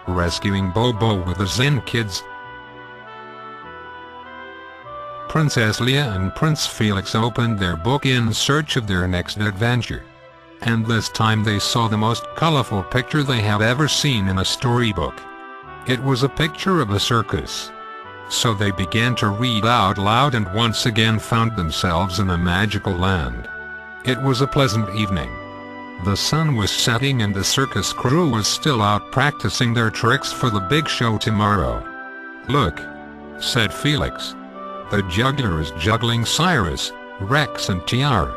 rescuing Bobo with the ZynKids. Princess Leia and Prince Felix opened their book in search of their next adventure. And this time they saw the most colorful picture they have ever seen in a storybook. It was a picture of a circus. So they began to read out loud and once again found themselves in a magical land. It was a pleasant evening. The sun was setting and the circus crew was still out practicing their tricks for the big show tomorrow. "Look," said Felix. "The juggler is juggling Cyrus, Rex and Tiara."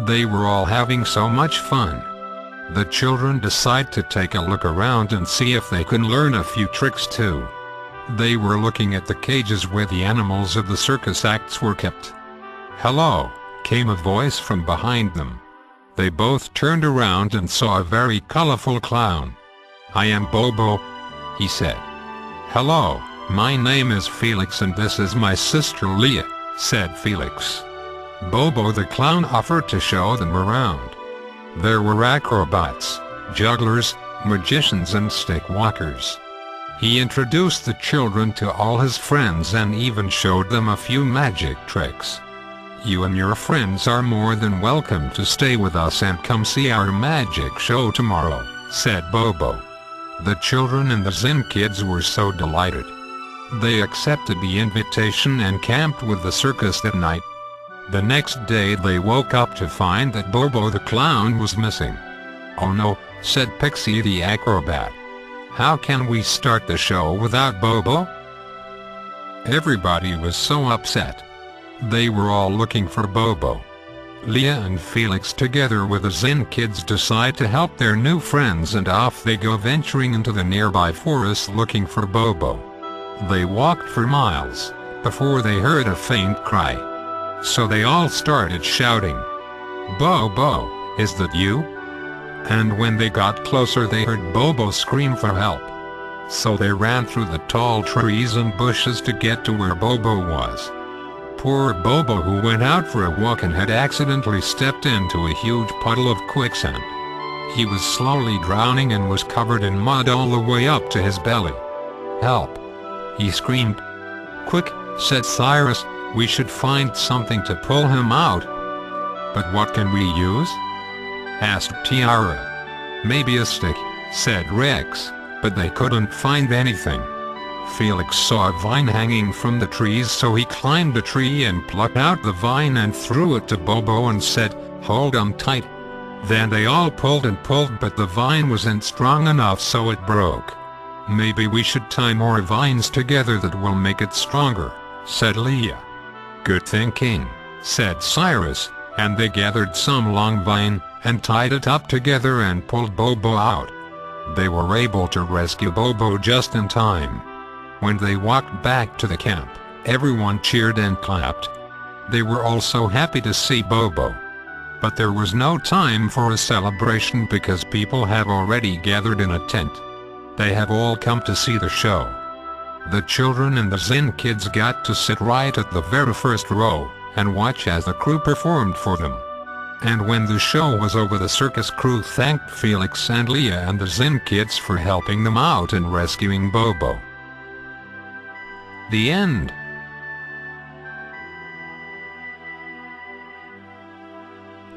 They were all having so much fun. The children decided to take a look around and see if they could learn a few tricks too. They were looking at the cages where the animals of the circus acts were kept. "Hello," came a voice from behind them. They both turned around and saw a very colorful clown. "I am Bobo," he said. "Hello, my name is Felix and this is my sister Leia," said Felix. Bobo the clown offered to show them around. There were acrobats, jugglers, magicians and stick walkers. He introduced the children to all his friends and even showed them a few magic tricks. "You and your friends are more than welcome to stay with us and come see our magic show tomorrow," said Bobo. The children and the ZynKids were so delighted. They accepted the invitation and camped with the circus that night. The next day they woke up to find that Bobo the clown was missing. "Oh no," said Pixie the acrobat. "How can we start the show without Bobo?" Everybody was so upset. They were all looking for Bobo. Leia and Felix together with the ZynKids decide to help their new friends and off they go venturing into the nearby forest looking for Bobo. They walked for miles, before they heard a faint cry. So they all started shouting, "Bobo, is that you?" And when they got closer they heard Bobo scream for help. So they ran through the tall trees and bushes to get to where Bobo was. Poor Bobo, who went out for a walk and had accidentally stepped into a huge puddle of quicksand. He was slowly drowning and was covered in mud all the way up to his belly. "Help!" he screamed. "Quick," said Cyrus, "we should find something to pull him out." "But what can we use?" asked Tiara. "Maybe a stick," said Rex, but they couldn't find anything. Felix saw a vine hanging from the trees, so he climbed a tree and plucked out the vine and threw it to Bobo and said, "Hold on tight." Then they all pulled and pulled, but the vine wasn't strong enough, so it broke. "Maybe we should tie more vines together, that will make it stronger," said Leia. "Good thinking," said Cyrus, and they gathered some long vine, and tied it up together and pulled Bobo out. They were able to rescue Bobo just in time. When they walked back to the camp, everyone cheered and clapped. They were all so happy to see Bobo. But there was no time for a celebration because people have already gathered in a tent. They have all come to see the show. The children and the ZynKids got to sit right at the very first row, and watch as the crew performed for them. And when the show was over, the circus crew thanked Felix and Leia and the ZynKids for helping them out and rescuing Bobo. The end.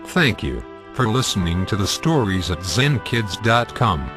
Thank you for listening to the stories at ZynKids.com.